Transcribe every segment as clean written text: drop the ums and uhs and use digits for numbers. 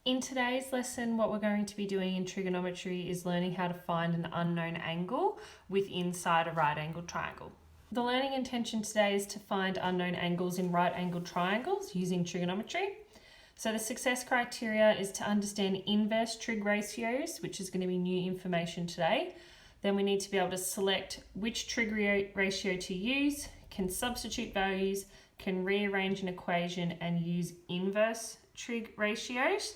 In today's lesson, what we're going to be doing in trigonometry is learning how to find an unknown angle inside a right-angled triangle. The learning intention today is to find unknown angles in right-angled triangles using trigonometry. So the success criteria is to understand inverse trig ratios, which is going to be new information today. Then we need to be able to select which trig ratio to use, can substitute values, can rearrange an equation and use inverse trig ratios.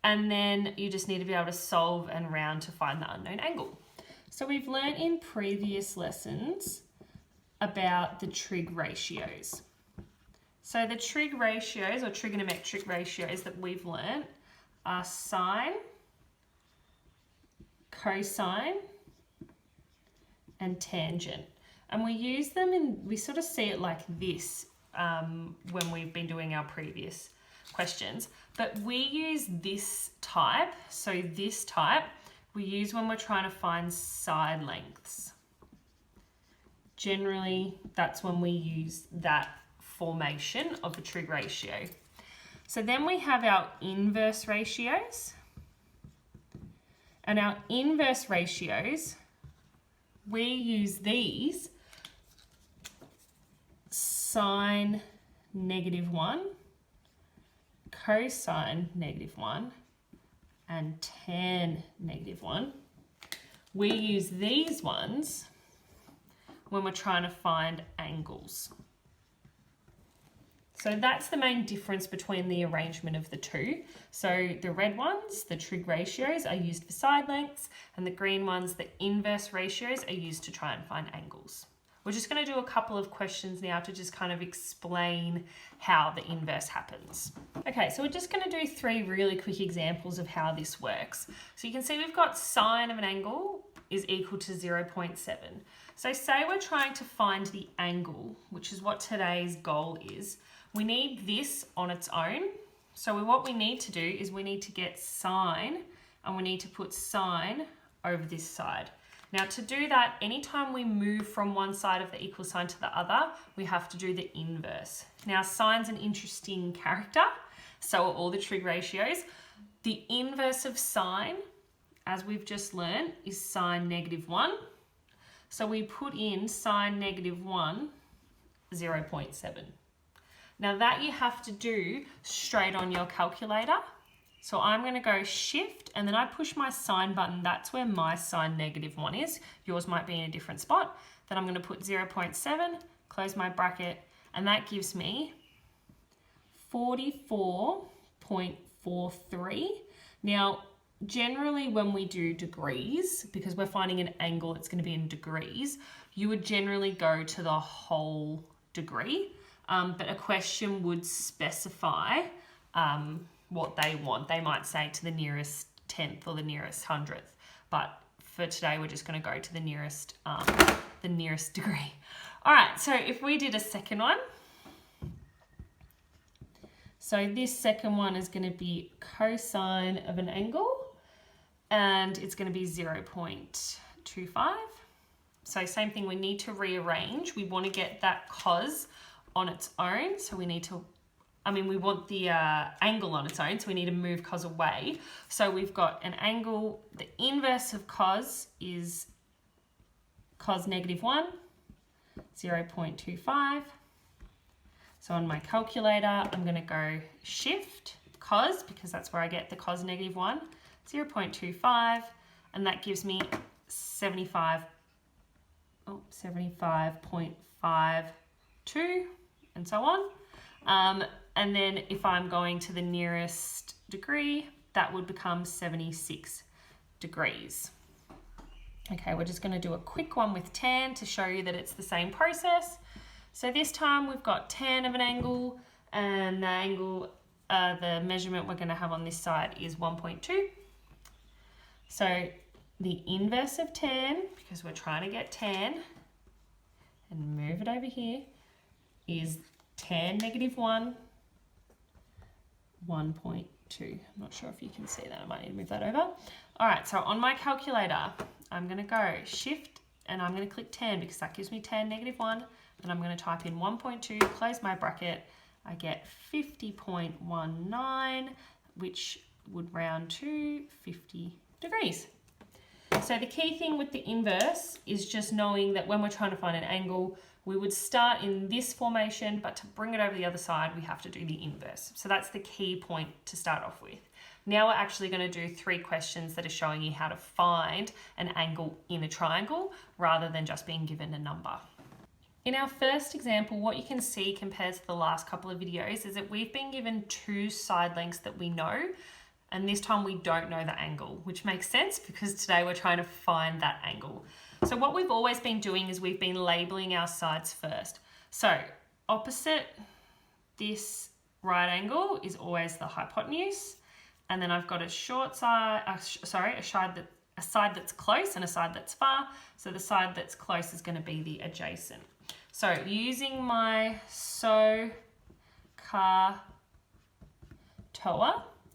And then you just need to be able to solve and round to find the unknown angle. So we've learned in previous lessons about the trig ratios. So the trig ratios or trigonometric ratios that we've learnt are sine, cosine, and tangent. And we use them we sort of see it like this when we've been doing our previous questions, but we use this type. So this type we use when we're trying to find side lengths. Generally, that's when we use that formation of the trig ratio. So then we have our inverse ratios. And our inverse ratios, we use these sine -1, cosine -1, and tan -1. We use these ones when we're trying to find angles. So that's the main difference between the arrangement of the two. So the red ones, the trig ratios, are used for side lengths, and the green ones, the inverse ratios, are used to try and find angles. We're just going to do a couple of questions now to just kind of explain how the inverse happens. Okay, so we're just going to do 3 really quick examples of how this works. So you can see we've got sine of an angle is equal to 0.7. So say we're trying to find the angle, which is what today's goal is. We need this on its own. So what we need to do is we need to get sine, and we need to put sine over this side. Now to do that, anytime we move from one side of the equal sign to the other, we have to do the inverse. Now sine's an interesting character, so are all the trig ratios. The inverse of sine, as we've just learned, is sine -1. So we put in sine -1, 0.7. Now that you have to do straight on your calculator. So I'm going to go shift and then I push my sine button. That's where my sine -1 is. Yours might be in a different spot. Then I'm going to put 0.7, close my bracket, and that gives me 44.43. Now, generally when we do degrees, because we're finding an angle that's going to be in degrees, you would generally go to the whole degree, but a question would specify what they want. They might say to the nearest 10th or the nearest 100th, but for today we're just going to go to the nearest degree. All right, so if we did a second one, so this second one is going to be cosine of an angle, and it's going to be 0.25. So same thing, we need to rearrange. We want to get that cos on its own, so we need to we want the angle on its own, so we need to move cos away. So we've got an angle, the inverse of cos is cos -1, 0.25. So on my calculator, I'm going to go shift cos, because that's where I get the cos -1, 0.25, and that gives me 75.52, and so on. And then if I'm going to the nearest degree, that would become 76 degrees. Okay, we're just going to do a quick one with tan to show you that it's the same process. So this time we've got tan of an angle, and the angle, the measurement we're going to have on this side is 1.2. So the inverse of tan, because we're trying to get tan, and move it over here, is tan -1, 1.2. I'm not sure if you can see that. I might need to move that over. All right, so on my calculator, I'm going to go shift and I'm going to click tan because that gives me tan -1. And I'm going to type in 1.2, close my bracket. I get 50.19, which would round to 50 degrees. So the key thing with the inverse is just knowing that when we're trying to find an angle, we would start in this formation, but to bring it over the other side, we have to do the inverse. So that's the key point to start off with. Now we're actually going to do 3 questions that are showing you how to find an angle in a triangle rather than just being given a number. In our first example, what you can see compared to the last couple of videos is that we've been given 2 side lengths that we know, and this time we don't know the angle, which makes sense because today we're trying to find that angle. So what we've always been doing is we've been labeling our sides first. So opposite this right angle is always the hypotenuse, and then I've got a short side, a side that's close and a side that's far. So the side that's close is going to be the adjacent. So using my SOHCAHTOA,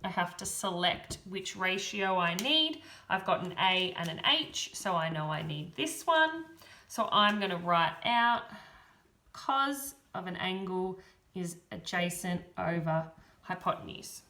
I have to select which ratio I need. I've got an A and an H, so I know I need this one. So I'm going to write out cos of an angle is adjacent over hypotenuse.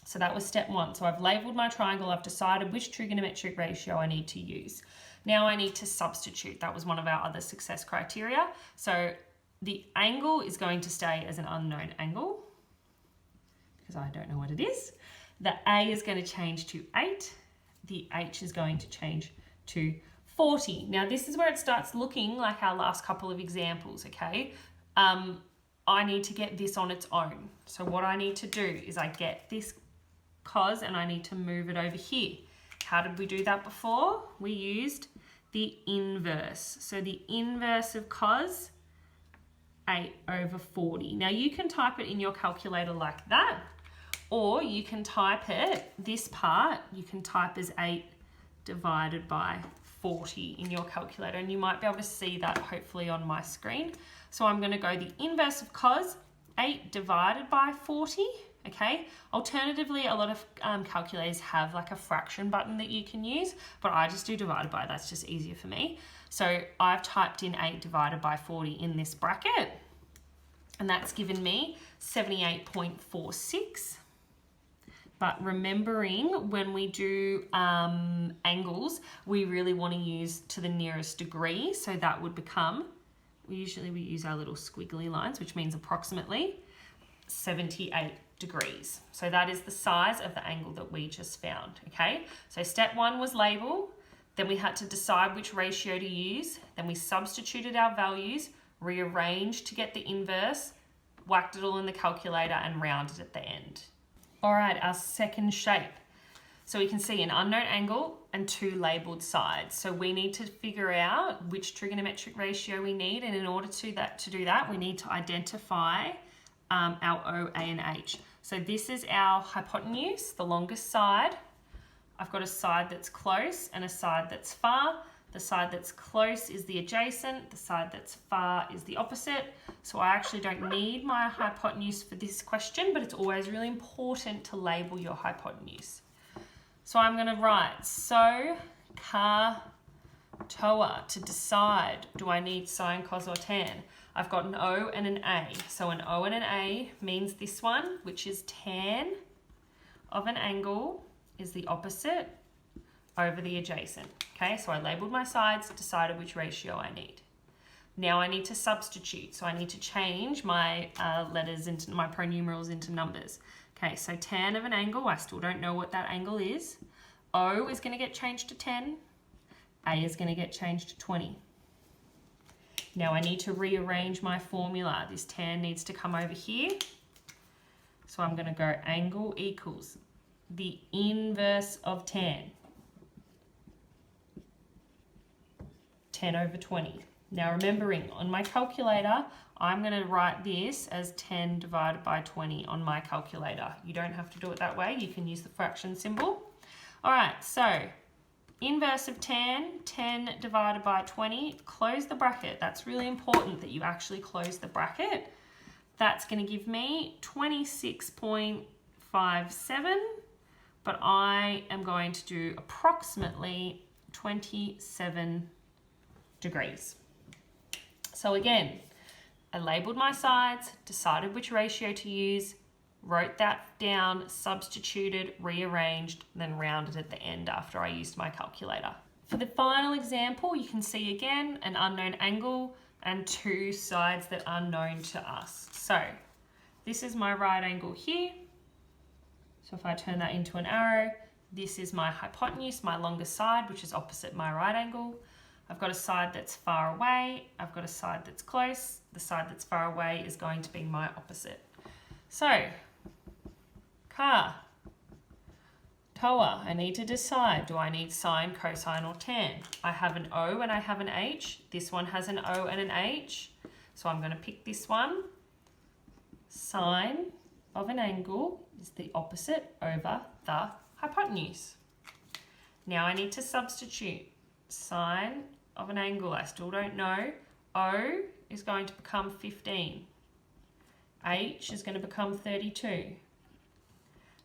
So that was step 1. So I've labelled my triangle, I've decided which trigonometric ratio I need to use. Now I need to substitute. That was one of our other success criteria. So the angle is going to stay as an unknown angle because I don't know what it is. The A is going to change to 8. The H is going to change to 40. Now this is where it starts looking like our last couple of examples, okay? I need to get this on its own. So what I need to do is I get this cos and I need to move it over here. How did we do that before? We used the inverse. So the inverse of cos, 8 over 40. Now you can type it in your calculator like that, or you can type it, this part, you can type as 8 divided by 40 in your calculator, and you might be able to see that hopefully on my screen. So I'm going to go the inverse of cos, 8 divided by 40. Okay, alternatively, a lot of calculators have like a fraction button that you can use, but I just do divided by, that's just easier for me. So I've typed in 8 divided by 40 in this bracket, and that's given me 78.46. But remembering when we do angles, we really want to use to the nearest degree. So that would become, we use our little squiggly lines, which means approximately 78 degrees. So that is the size of the angle that we just found, okay? So step 1 was label, then we had to decide which ratio to use, then we substituted our values, rearranged to get the inverse, whacked it all in the calculator and rounded at the end. All right, our second shape. So we can see an unknown angle and 2 labeled sides. So we need to figure out which trigonometric ratio we need, and in order to do that, we need to identify our O, A, and H. So this is our hypotenuse, the longest side. I've got a side that's close and a side that's far. The side that's close is the adjacent, the side that's far is the opposite. So I actually don't need my hypotenuse for this question, but it's always really important to label your hypotenuse. So I'm going to write SOHCAHTOA to decide, do I need sine, cos, or tan? I've got an O and an A. So an O and an A means this one, which is tan of an angle is the opposite over the adjacent. Okay, so I labelled my sides, decided which ratio I need. Now I need to substitute. So I need to change my letters into my pronumerals into numbers. Okay, so tan of an angle, I still don't know what that angle is. O is going to get changed to 10. A is going to get changed to 20. Now I need to rearrange my formula. This tan needs to come over here. So I'm going to go angle equals the inverse of tan. 10 over 20. Now remembering, on my calculator, I'm going to write this as 10 divided by 20 on my calculator. You don't have to do it that way. You can use the fraction symbol. All right, so inverse of tan, 10 divided by 20, close the bracket. That's really important that you actually close the bracket. That's going to give me 26.57, but I am going to do approximately 27 degrees. So again, I labelled my sides, decided which ratio to use, wrote that down, substituted, rearranged, then rounded at the end after I used my calculator. For the final example, you can see again an unknown angle and two sides that are known to us. So this is my right angle here. So if I turn that into an arrow, this is my hypotenuse, my longest side, which is opposite my right angle. I've got a side that's far away. I've got a side that's close. The side that's far away is going to be my opposite. So, car, toa, I need to decide, do I need sine, cosine, or tan? I have an O and I have an H. This one has an O and an H. So I'm going to pick this one. Sine of an angle is the opposite over the hypotenuse. Now I need to substitute. Sine of an angle, I still don't know. O is going to become 15. H is going to become 32.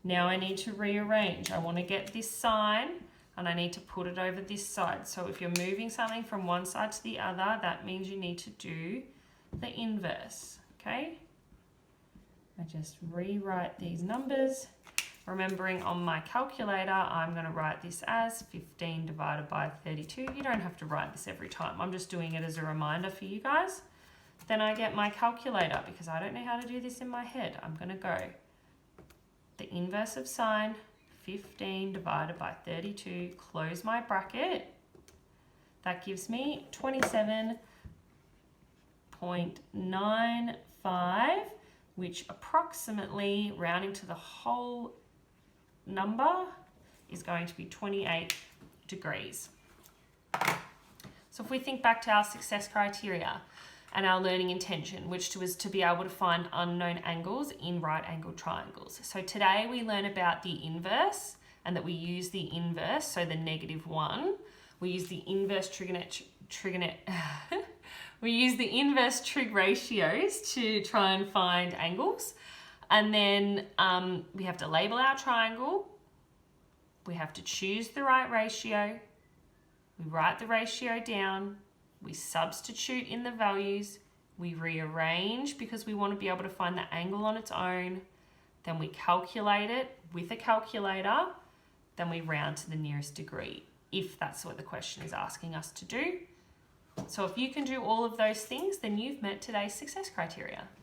Now I need to rearrange. I want to get this sine and I need to put it over this side. So if you're moving something from one side to the other, that means you need to do the inverse, okay? I just rewrite these numbers. Remembering on my calculator, I'm going to write this as 15 divided by 32. You don't have to write this every time. I'm just doing it as a reminder for you guys. Then I get my calculator because I don't know how to do this in my head. I'm going to go the inverse of sine, 15 divided by 32, close my bracket. That gives me 27.95, which approximately, rounding to the whole number, is going to be 28 degrees. So if we think back to our success criteria and our learning intention, which was to be able to find unknown angles in right-angled triangles. So today we learn about the inverse and that we use the inverse, so the -1. We use the inverse we use the inverse trig ratios to try and find angles. And then we have to label our triangle. We have to choose the right ratio. We write the ratio down. We substitute in the values. We rearrange because we want to be able to find the angle on its own. Then we calculate it with a calculator. Then we round to the nearest degree, if that's what the question is asking us to do. So if you can do all of those things, then you've met today's success criteria.